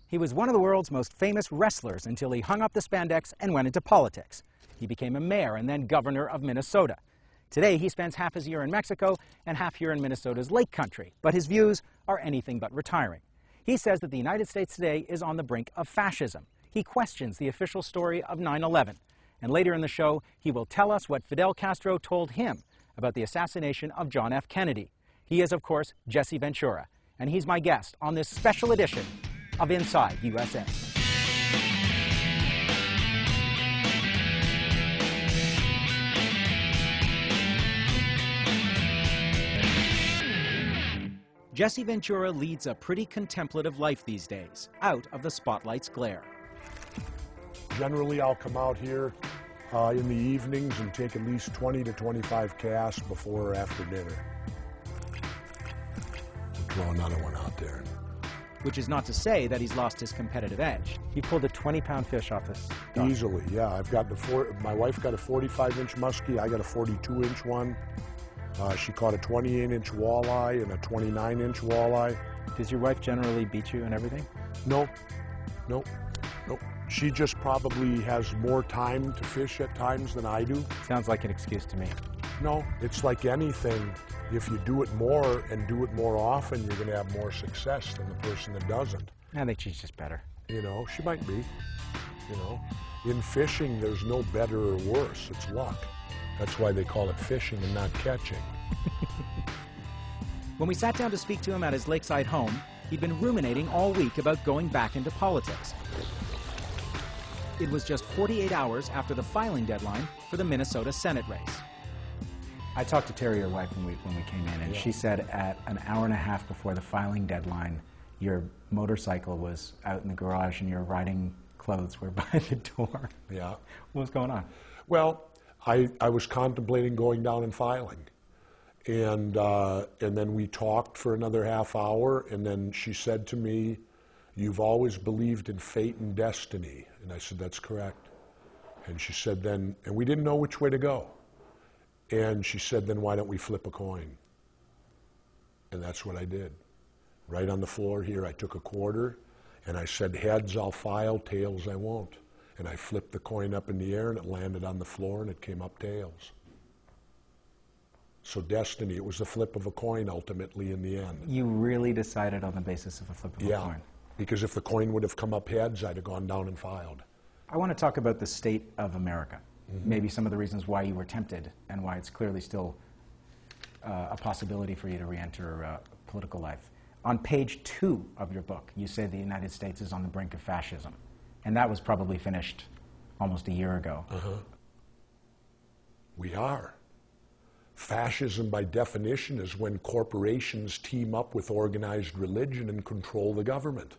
He was one of the world's most famous wrestlers until he hung up the spandex and went into politics. He became a mayor and then governor of Minnesota. Today, he spends half his year in Mexico and half here in Minnesota's Lake Country, but his views are anything but retiring. He says that the United States today is on the brink of fascism. He questions the official story of 9/11. And later in the show, he will tell us what Fidel Castro told him about the assassination of John F. Kennedy. He is, of course, Jesse Ventura, and he's my guest on this special edition of Inside USA. Jesse Ventura leads a pretty contemplative life these days, out of the spotlight's glare. Generally, I'll come out here in the evenings and take at least 20 to 25 casts before or after dinner. Throw another one out there. Which is not to say that he's lost his competitive edge. He pulled a 20-pound fish off this dock. Easily, yeah. I've got my wife got a 45-inch muskie. I got a 42-inch one. She caught a 28-inch walleye and a 29-inch walleye. Does your wife generally beat you and everything? No. She just probably has more time to fish at times than I do. Sounds like an excuse to me. No, it's like anything. If you do it more and do it more often, you're going to have more success than the person that doesn't. I think she's just better. You know, she might be. You know, in fishing, there's no better or worse. It's luck. That's why they call it fishing and not catching. When we sat down to speak to him at his lakeside home, he'd been ruminating all week about going back into politics. It was just 48 hours after the filing deadline for the Minnesota Senate race. I talked to Terry, your wife, when we came in, and she said at an hour and a half before the filing deadline, your motorcycle was out in the garage and your riding clothes were by the door. Yeah. What was going on? Well, I was contemplating going down and filing. And then we talked for another half hour, and then she said to me, "You've always believed in fate and destiny." And I said, "That's correct." And she said then, and we didn't know which way to go. And she said, "Then why don't we flip a coin?" And that's what I did. Right on the floor here, I took a quarter, and I said, "Heads, I'll file, tails, I won't." And I flipped the coin up in the air, and it landed on the floor, and it came up tails. So destiny, it was the flip of a coin ultimately in the end. You really decided on the basis of a flip of a coin? Because if the coin would have come up heads, I'd have gone down and filed. I want to talk about the state of America. Maybe some of the reasons why you were tempted and why it's clearly still a possibility for you to re-enter political life. On page 2 of your book, you say the United States is on the brink of fascism. And that was probably finished almost a year ago. We are. Fascism, by definition, is when corporations team up with organized religion and control the government.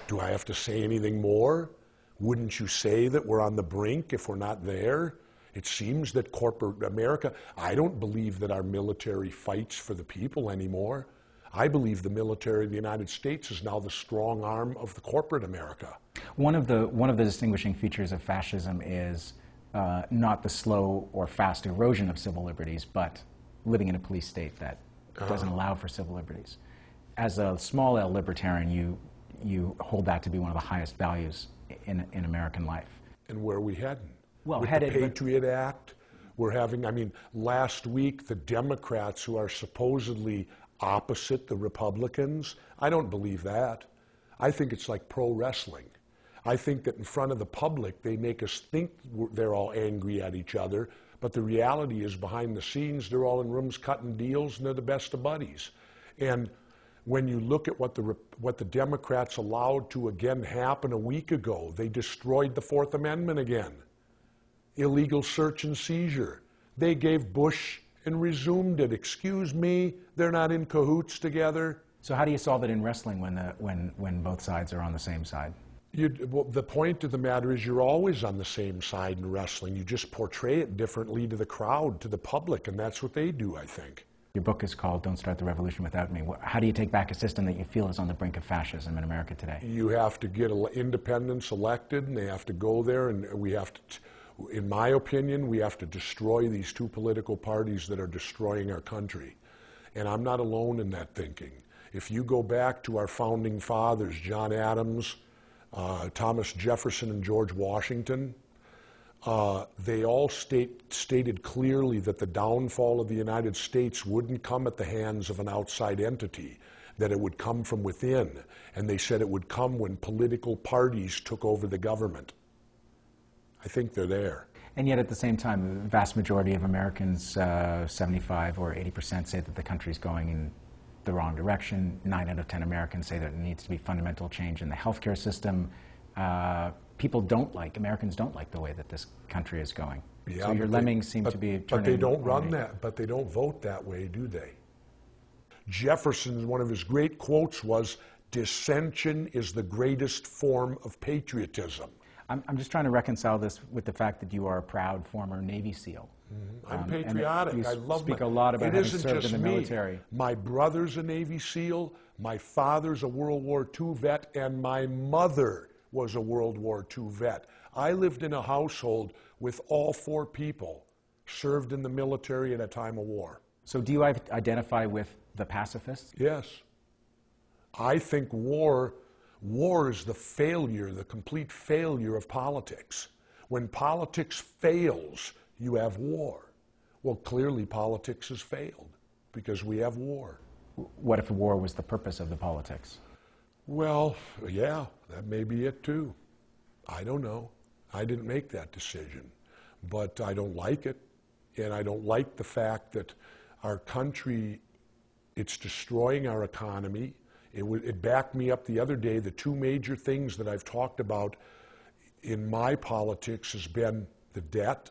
Do I have to say anything more? Wouldn't you say that we're on the brink if we're not there? It seems that corporate America, I don't believe that our military fights for the people anymore. I believe the military of the United States is now the strong arm of the corporate America. One of the distinguishing features of fascism is not the slow or fast erosion of civil liberties, but living in a police state that doesn't allow for civil liberties. As a small L libertarian, you hold that to be one of the highest values in American life. And where are we heading? Well, with the Patriot Act, we're having, I mean, last week the Democrats, who are supposedly opposite the Republicans, I don't believe that. I think it's like pro wrestling. I think that in front of the public, they make us think they're all angry at each other, but the reality is behind the scenes, they're all in rooms cutting deals and they're the best of buddies. And when you look at what the Democrats allowed to again happen a week ago, they destroyed the Fourth Amendment again. Illegal search and seizure. They gave Bush and resumed it. Excuse me, they're not in cahoots together. So how do you solve it in wrestling when both sides are on the same side? Well, the point of the matter is you're always on the same side in wrestling. You just portray it differently to the crowd, to the public, and that's what they do, I think. Your book is called Don't Start the Revolution Without Me. How do you take back a system that you feel is on the brink of fascism in America today? You have to get independents elected, and they have to go there, and we have to, in my opinion, we have to destroy these two political parties that are destroying our country. And I'm not alone in that thinking. If you go back to our founding fathers, John Adams, Thomas Jefferson, and George Washington, they all stated clearly that the downfall of the United States wouldn't come at the hands of an outside entity, that it would come from within. And they said it would come when political parties took over the government. I think they're there. And yet at the same time, the vast majority of Americans, 75 or 80%, say that the country's going in the wrong direction. 9 out of 10 Americans say that there needs to be fundamental change in the healthcare system. Americans don't like the way that this country is going. Yeah, so your lemmings seem to be turning. But they don't run that, but they don't vote that way, do they? Jefferson, one of his great quotes was, "Dissension is the greatest form of patriotism." I'm just trying to reconcile this with the fact that you are a proud former Navy SEAL. I'm patriotic. I love speak a lot about having served in the military. My brother's a Navy SEAL, my father's a World War II vet, and my mother was a World War II vet. I lived in a household with all 4 people served in the military at a time of war. So do you identify with the pacifists? Yes. I think war is the failure, the complete failure of politics. When politics fails, you have war. Well, clearly politics has failed because we have war. What if war was the purpose of the politics? Well, yeah, that may be it too. I don't know. I didn't make that decision, but I don't like it. And I don't like the fact that our country, it's destroying our economy. It backed me up the other day. The 2 major things that I've talked about in my politics has been the debt,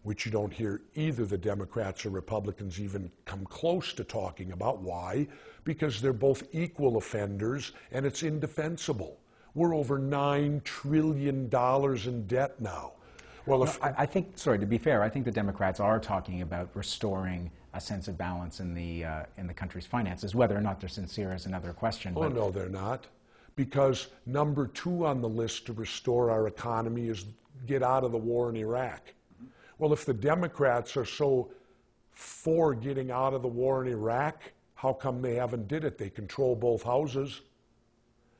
which you don't hear either the Democrats or Republicans even come close to talking about. Why? Because they're both equal offenders, and it's indefensible. We're over $9 trillion in debt now. Well, I think, sorry, to be fair, I think the Democrats are talking about restoring a sense of balance in the country's finances. Whether or not they're sincere is another question. Oh, no, they're not. Because number 2 on the list to restore our economy is get out of the war in Iraq. Well, if the Democrats are so for getting out of the war in Iraq, how come they haven't did it? They control both houses.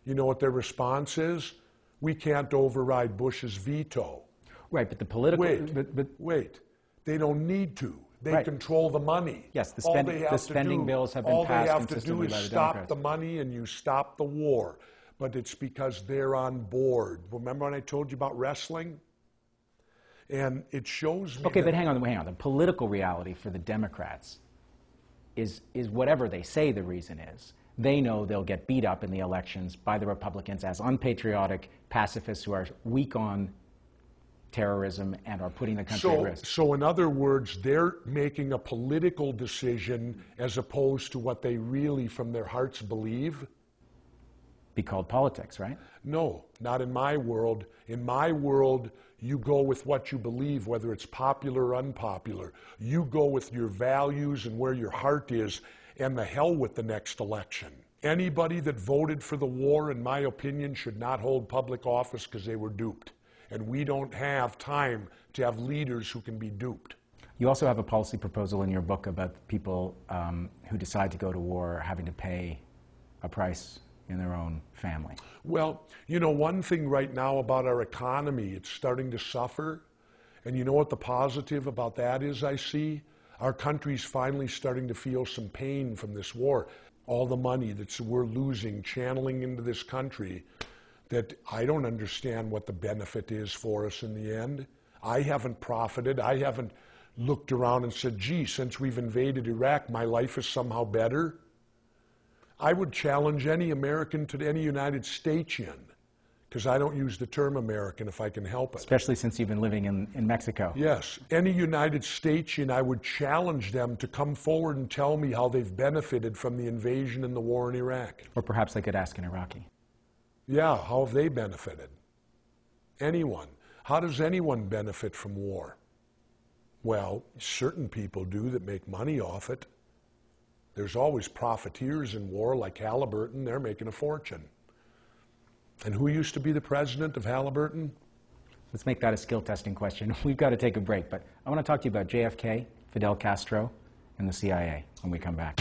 You know what their response is? We can't override Bush's veto. Right, but the political... Wait. They don't need to. They control the money. Yes, the spending bills have been passed consistently by the Democrats. All they have to do is stop the money and you stop the war. But it's because they're on board. Remember when I told you about wrestling? And it shows me... Okay, but hang on. The political reality for the Democrats is whatever they say the reason is. They know they'll get beat up in the elections by the Republicans as unpatriotic pacifists who are weak on terrorism and are putting the country at risk. So in other words, they're making a political decision as opposed to what they really from their hearts believe? Be called politics, right? No, not in my world. In my world, you go with what you believe, whether it's popular or unpopular. You go with your values and where your heart is, and the hell with the next election. Anybody that voted for the war, in my opinion, should not hold public office because they were duped. And we don't have time to have leaders who can be duped. You also have a policy proposal in your book about people who decide to go to war having to pay a price in their own family. Well, you know, one thing right now about our economy, it's starting to suffer. And you know what the positive about that is, I see? Our country's finally starting to feel some pain from this war. All the money that we're losing, channeling into this country, that I don't understand what the benefit is for us in the end. I haven't profited. I haven't looked around and said, gee, since we've invaded Iraq, my life is somehow better. I would challenge any American to any United Statesian, because I don't use the term American if I can help it. Especially since you've been living in Mexico. Yes. Any United Statesian, I would challenge them to come forward and tell me how they've benefited from the invasion and the war in Iraq. Or perhaps they could ask an Iraqi. Yeah, how have they benefited? Anyone. How does anyone benefit from war? Well, certain people do that make money off it. There's always profiteers in war, like Halliburton. They're making a fortune. And who used to be the president of Halliburton? Let's make that a skill testing question. We've got to take a break, but I want to talk to you about JFK, Fidel Castro, and the CIA when we come back.